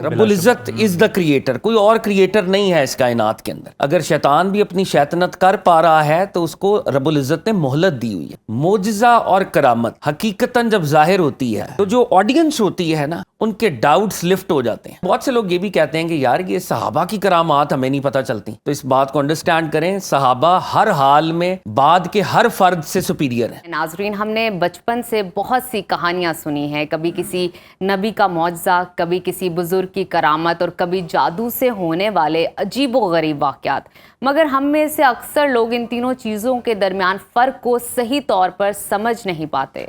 رب العزت از the creator, کوئی اور کریٹر نہیں ہے اس کائنات کے اندر۔ اگر شیطان بھی اپنی شیطنت کر پا رہا ہے تو اس کو رب العزت نے مہلت دی ہوئی ہے۔ معجزہ اور کرامت حقیقتاً جب ظاہر ہوتی ہے تو جو آڈینس ہوتی ہے نا، ان کے ڈاؤٹس لفٹ ہو جاتے ہیں۔ بہت سے لوگ یہ بھی کہتے ہیں کہ یار یہ صحابہ کی کرامات ہمیں نہیں پتہ چلتی، تو اس بات کو انڈرسٹینڈ کریں، صحابہ ہر حال میں بعد کے ہر فرد سے سپیریئر ہیں۔ ناظرین، ہم نے بچپن سے بہت سی کہانیاں سنی ہیں، کبھی کسی نبی کا معجزہ، کبھی کسی بزرگ کی کرامت، اور کبھی جادو سے ہونے والے عجیب و غریب واقعات، مگر ہم میں سے اکثر لوگ ان تینوں چیزوں کے درمیان فرق کو صحیح طور پر سمجھ نہیں پاتے۔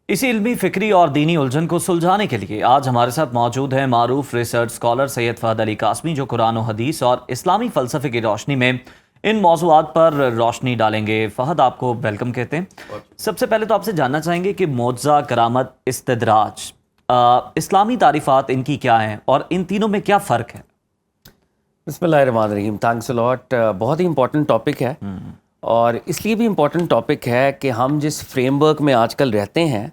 اسی علمی، فکری اور دینی الجھن کو سلجھانے کے لیے آج ہمارے ساتھ موجود ہیں معروف ریسرچ اسکالر سید فہد علی قاسمی، جو قرآن و حدیث اور اسلامی فلسفے کی روشنی میں ان موضوعات پر روشنی ڈالیں گے۔ فہد، آپ کو ویلکم کہتے ہیں۔ سب سے پہلے تو آپ سے جاننا چاہیں گے کہ معجزہ، کرامت، استدراج، اسلامی تعریفات ان کی کیا ہیں اور ان تینوں میں کیا فرق ہے؟ بسم اللہ الرحمن الرحیم، تھینکس الاٹ۔ بہت ہی امپورٹنٹ ٹاپک ہے، اور اس لیے بھی امپورٹنٹ ٹاپک ہے کہ ہم جس فریم ورک میں آج کل رہتے ہیں،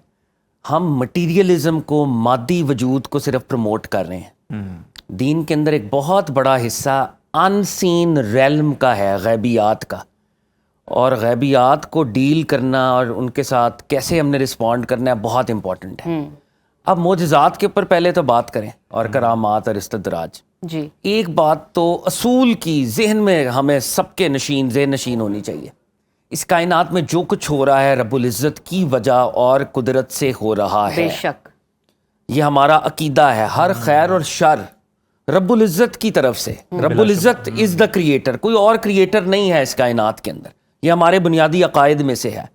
ہم مٹیریلزم کو، مادی وجود کو صرف پروموٹ کر رہے ہیں۔ دین کے اندر ایک بہت بڑا حصہ ان سین ریلم کا ہے، غیبیات کا، اور غیبیات کو ڈیل کرنا اور ان کے ساتھ کیسے ہم نے رسپونڈ کرنا ہے بہت امپورٹنٹ ہے۔ اب معجزات کے اوپر پہلے تو بات کریں، اور کرامات اور استدراج۔ جی، ایک بات تو اصول کی ذہن میں ہمیں سب کے ذہن نشین ہونی چاہیے، اس کائنات میں جو کچھ ہو رہا ہے رب العزت کی وجہ اور قدرت سے ہو رہا ہے۔ بے شک، یہ ہمارا عقیدہ ہے، ہر خیر اور شر رب العزت کی طرف سے۔ رب العزت از دا کریٹر، کوئی اور کریٹر نہیں ہے اس کائنات کے اندر۔ یہ ہمارے بنیادی عقائد میں سے ہے۔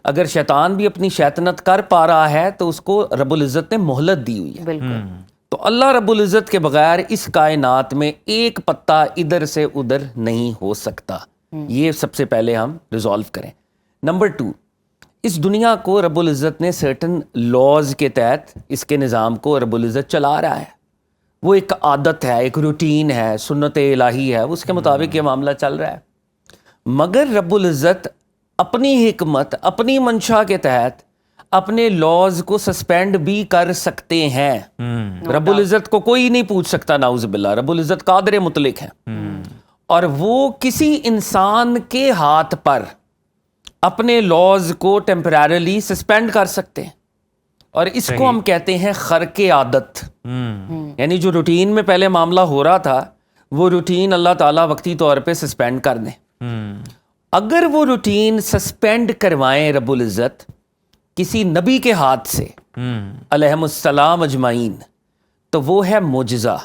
اگر شیطان بھی اپنی شیطنت کر پا رہا ہے تو اس کو رب العزت نے مہلت دی ہوئی ہے۔ بالکل۔ تو اللہ رب العزت کے بغیر اس کائنات میں ایک پتا ادھر سے ادھر نہیں ہو سکتا۔ یہ سب سے پہلے ہم ریزالو کریں۔ نمبر 2، اس دنیا کو رب العزت نے سرٹن لاز کے تحت اس کے نظام کو رب العزت چلا رہا ہے۔ وہ ایک عادت ہے، ایک روٹین ہے، سنت الہی ہے، اس کے مطابق یہ معاملہ چل رہا ہے۔ مگر رب العزت اپنی حکمت، اپنی منشا کے تحت اپنے لاز کو سسپینڈ بھی کر سکتے ہیں۔ رب العزت کو کوئی نہیں پوچھ سکتا، نعوذ باللہ۔ رب العزت قادر مطلق ہے، اور وہ کسی انسان کے ہاتھ پر اپنے لاز کو ٹیمپریرلی سسپینڈ کر سکتے ہیں، اور اس کو ہم کہتے ہیں خرق عادت۔ یعنی جو روٹین میں پہلے معاملہ ہو رہا تھا، وہ روٹین اللہ تعالیٰ وقتی طور پہ سسپینڈ کر دیں۔ اگر وہ روٹین سسپینڈ کروائیں رب العزت کسی نبی کے ہاتھ سے علیہم السلام اجمعین، تو وہ ہے معجزہ۔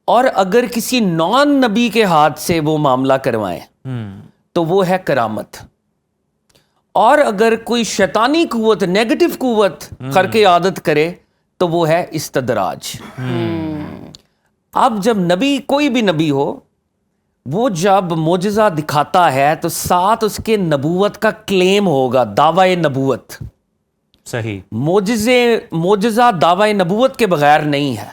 اور اگر کسی نان نبی کے ہاتھ سے وہ معاملہ کروائیں تو وہ ہے کرامت۔ اور اگر کوئی شیطانی قوت، نیگیٹو قوت خرق عادت کرے تو وہ ہے استدراج۔ اب جب نبی، کوئی بھی نبی ہو، وہ جب معجزہ دکھاتا ہے تو ساتھ اس کے نبوت کا کلیم ہوگا، دعوی نبوت۔ صحیح۔ معجزہ دعوی نبوت کے بغیر نہیں ہے۔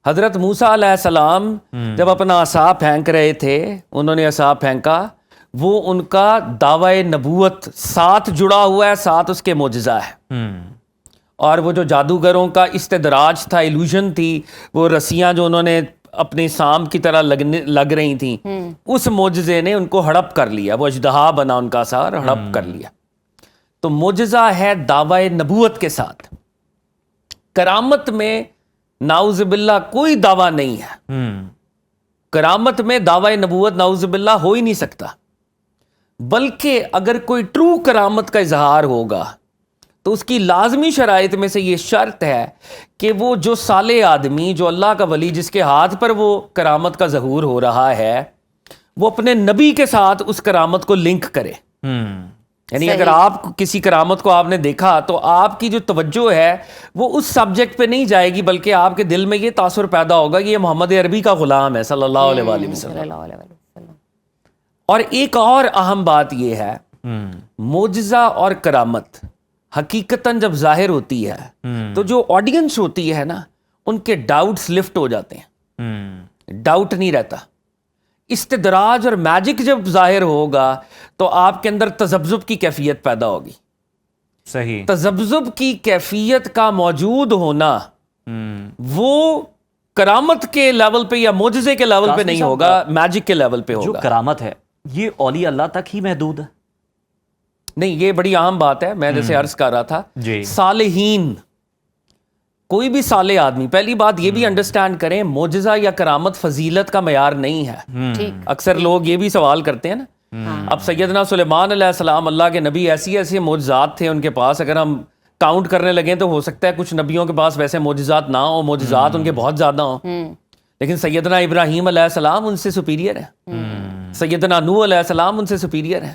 حضرت موسیٰ علیہ السلام جب اپنا عصا پھینک رہے تھے، انہوں نے عصا پھینکا، وہ ان کا دعوی نبوت ساتھ جڑا ہوا ہے، ساتھ اس کے معجزہ ہے۔ اور وہ جو جادوگروں کا استدراج تھا، ایلوژن تھی، وہ رسیاں جو انہوں نے اپنی سام کی طرح لگ رہی تھیں، اس معجزے نے ان کو ہڑپ کر لیا، وہ اژدہا بنا ان کا سار، ہڑپ کر لیا۔ تو معجزہ ہے دعوی نبوت کے ساتھ۔ کرامت میں نعوذ باللہ کوئی دعویٰ نہیں ہے۔ کرامت میں دعوی نبوت نعوذ باللہ ہو ہی نہیں سکتا، بلکہ اگر کوئی ٹرو کرامت کا اظہار ہوگا تو اس کی لازمی شرائط میں سے یہ شرط ہے کہ وہ جو صالح آدمی، جو اللہ کا ولی، جس کے ہاتھ پر وہ کرامت کا ظہور ہو رہا ہے، وہ اپنے نبی کے ساتھ اس کرامت کو لنک کرے۔ یعنی اگر آپ کسی کرامت کو آپ نے دیکھا تو آپ کی جو توجہ ہے وہ اس سبجیکٹ پہ نہیں جائے گی، بلکہ آپ کے دل میں یہ تاثر پیدا ہوگا کہ یہ محمد عربی کا غلام ہے صلی اللہ علیہ وآلہ وسلم۔ اور ایک اور اہم بات یہ ہے، معجزہ اور کرامت حقیقتاً جب ظاہر ہوتی ہے تو جو آڈینس ہوتی ہے نا، ان کے ڈاؤٹس لفٹ ہو جاتے ہیں، ڈاؤٹ نہیں رہتا۔ استدراج اور میجک جب ظاہر ہوگا تو آپ کے اندر تذبذب کی کیفیت پیدا ہوگی۔ صحیح۔ تذبذب کی کیفیت کا موجود ہونا وہ کرامت کے لیول پہ یا معجزے کے لیول پہ نہیں ہوگا, میجک کے لیول پہ جو ہوگا. کرامت ہے یہ اولیاء اللہ تک ہی محدود ہے؟ نہیں, یہ بڑی عام بات ہے. میں جیسے عرض کر رہا تھا, جی صالحین, کوئی بھی صالح آدمی, پہلی بات یہ بھی انڈرسٹینڈ کریں, معجزہ یا کرامت فضیلت کا معیار نہیں ہے. ٹھیک. اکثر لوگ یہ بھی سوال کرتے ہیں نا. اب سیدنا سلیمان علیہ السلام اللہ کے نبی, ایسی ایسے معجزات تھے ان کے پاس, اگر ہم کاؤنٹ کرنے لگیں تو ہو سکتا ہے کچھ نبیوں کے پاس ویسے معجزات نہ ہوں, معجزات ان کے بہت زیادہ ہوں. لیکن سیدنا ابراہیم علیہ السلام ان سے سپیریئر ہے, سیدنا نوح علیہ السلام ان سے سپیریئر ہے.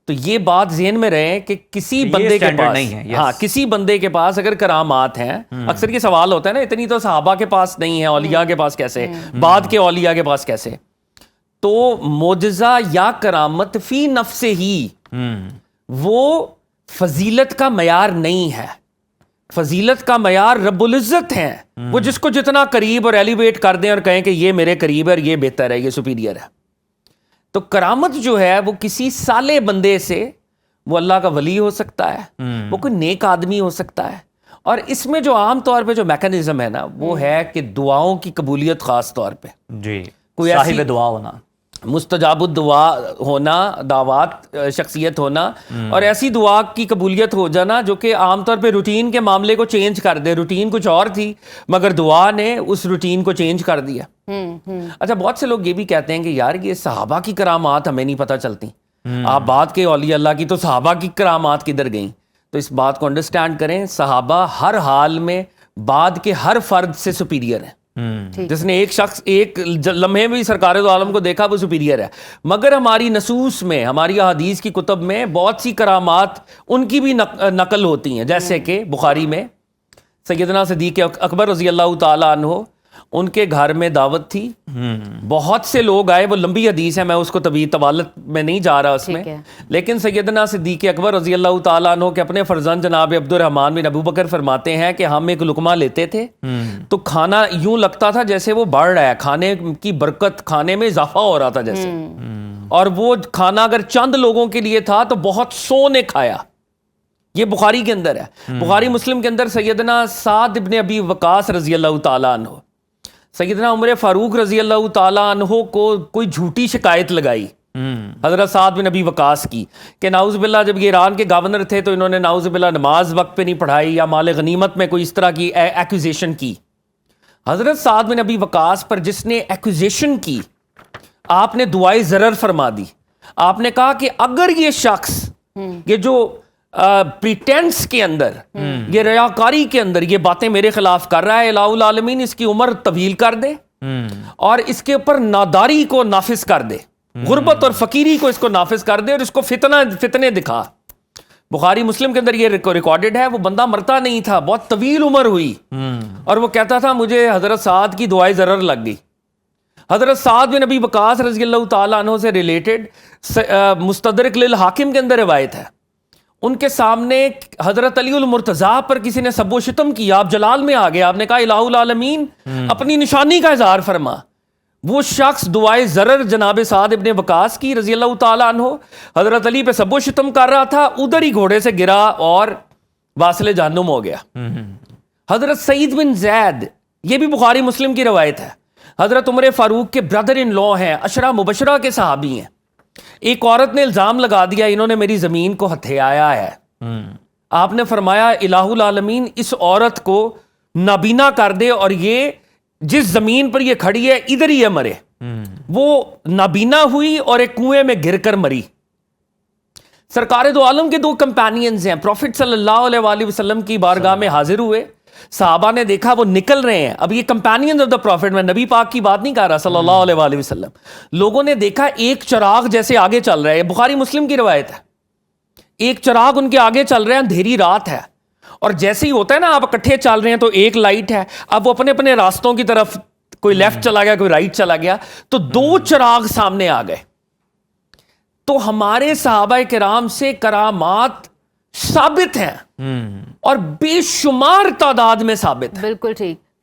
تو یہ بات ذہن میں رہے کہ کسی بندے کے پاس نہیں ہے. ہاں, کسی بندے کے پاس اگر کرامات ہیں, اکثر یہ سوال ہوتا ہے نا, اتنی تو صحابہ کے پاس نہیں ہے, اولیاء کے پاس کیسے, بعد کے اولیاء کے پاس کیسے؟ تو معجزہ یا کرامت فی نفس ہی وہ فضیلت کا معیار نہیں ہے. فضیلت کا معیار رب العزت ہیں, وہ جس کو جتنا قریب اور ایلیویٹ کر دیں اور کہیں کہ یہ میرے قریب ہے اور یہ بہتر ہے, یہ سپیریئر ہے. تو کرامت جو ہے وہ کسی صالح بندے سے, وہ اللہ کا ولی ہو سکتا ہے, وہ کوئی نیک آدمی ہو سکتا ہے. اور اس میں جو عام طور پہ جو میکانزم ہے نا, وہ ہے کہ دعاؤں کی قبولیت, خاص طور پہ جی کوئی صاحب دعا ہونا, مستجاب الدعا ہونا, دعوات شخصیت ہونا, اور ایسی دعا کی قبولیت ہو جانا جو کہ عام طور پہ روٹین کے معاملے کو چینج کر دے. روٹین کچھ اور تھی مگر دعا نے اس روٹین کو چینج کر دیا. اچھا, بہت سے لوگ یہ بھی کہتے ہیں کہ یار یہ صحابہ کی کرامات ہمیں نہیں پتہ چلتی, آپ بعد کے اولیاء اللہ کی, تو صحابہ کی کرامات کدھر گئیں؟ تو اس بات کو انڈرسٹینڈ کریں, صحابہ ہر حال میں بعد کے ہر فرد سے سپیریئر ہیں. جس نے ایک شخص ایک لمحے بھی سرکار دو عالم کو دیکھا وہ سپیریئر ہے. مگر ہماری نصوص میں, ہماری احادیث کی کتب میں بہت سی کرامات ان کی بھی نقل ہوتی ہیں. جیسے کہ بخاری میں سیدنا صدیق اکبر رضی اللہ تعالیٰ عنہ, ان کے گھر میں دعوت تھی, بہت سے لوگ آئے. وہ لمبی حدیث ہے, میں اس کو طوالت میں نہیں جا رہا اس میں, لیکن سیدنا صدیق اکبر رضی اللہ تعالیٰ عنہ کے اپنے فرزند جناب عبد الرحمن بن ابو بکر فرماتے ہیں کہ ہم ایک لقمہ لیتے تھے تو کھانا یوں لگتا تھا جیسے وہ بڑھ رہا ہے, کھانے کی برکت, کھانے میں اضافہ ہو رہا تھا جیسے. اور وہ کھانا اگر چند لوگوں کے لیے تھا تو بہت سو نے کھایا. یہ بخاری کے اندر ہے. بخاری مسلم کے اندر سیدنا سعد ابن ابی وقاص رضی اللہ تعالیٰ عنہ, سیدنا عمر فاروق رضی اللہ تعالیٰ عنہ کو کوئی جھوٹی شکایت لگائی حضرت سعد بن ابی وقاص کی کہ ناؤز باللہ جب یہ ایران کے گورنر تھے تو انہوں نے ناؤز باللہ نماز وقت پہ نہیں پڑھائی, یا مال غنیمت میں کوئی اس طرح کی ایکوزیشن کی. حضرت سعد بن ابی وقاص پر جس نے ایکوزیشن کی, آپ نے دعائے ضرر فرما دی. آپ نے کہا کہ اگر یہ شخص یہ جو پریٹینس کے اندر, یہ ریاکاری کے اندر یہ باتیں میرے خلاف کر رہا ہے, الہ العالمین اس کی عمر طویل کر دے اور اس کے اوپر ناداری کو نافذ کر دے, غربت اور فقیری کو اس کو نافذ کر دے, اور اس کو فتنے دکھا. بخاری مسلم کے اندر یہ ریکارڈڈ ہے. وہ بندہ مرتا نہیں تھا, بہت طویل عمر ہوئی, اور وہ کہتا تھا مجھے حضرت سعد کی دعائیں ضرر لگ گئی. حضرت سعد بن ابی وقاص رضی اللہ تعالیٰ عنہ سے ریلیٹڈ مستدرک للحاکم کے اندر روایت ہے, ان کے سامنے حضرت علی المرتضیٰ پر کسی نے سب و شتم کیا. آپ جلال میں آ گئے, آپ نے کہا الہ العالمین اپنی نشانی کا اظہار فرما. وہ شخص دعائے ضرر جناب سعد ابن وقاص کی رضی اللہ تعالیٰ عنہ حضرت علی پہ سب و شتم کر رہا تھا, ادھر ہی گھوڑے سے گرا اور واصل جہنم ہو گیا. حضرت سعید بن زید, یہ بھی بخاری مسلم کی روایت ہے, حضرت عمر فاروق کے برادر ان لا ہیں, عشرہ مبشرہ کے صحابی ہیں. ایک عورت نے الزام لگا دیا انہوں نے میری زمین کو ہتھیایا ہے. آپ نے فرمایا الہ العالمین اس عورت کو نابینا کر دے, اور یہ جس زمین پر یہ کھڑی ہے ادھر ہی ہے مرے. وہ نابینا ہوئی اور ایک کنویں میں گر کر مری. سرکار دو عالم کے دو کمپینینز ہیں, پروفٹ صلی اللہ علیہ وآلہ وسلم کی بارگاہ میں حاضر ہوئے. صحابہ نے دیکھا وہ نکل رہے ہیں. اب یہ کمپینینز آف دا پروفٹ, میں نبی پاک کی بات نہیں کر رہا صلی اللہ علیہ وآلہ وسلم. لوگوں نے دیکھا ایک چراغ جیسے آگے چل رہا ہے, بخاری مسلم کی روایت ہے, ایک چراغ ان کے آگے چل رہے ہیں, اندھیری رات ہے, اور جیسے ہی ہوتا ہے نا آپ اکٹھے چل رہے ہیں تو ایک لائٹ ہے, اب وہ اپنے اپنے راستوں کی طرف, کوئی لیفٹ چلا گیا کوئی رائٹ چلا گیا, تو دو چراغ سامنے آ گئے. تو ہمارے صحابہ کرام سے کرامات ثابت ہیں, اور بے شمار تعداد میں ثابت ہے. بالکل ٹھیک.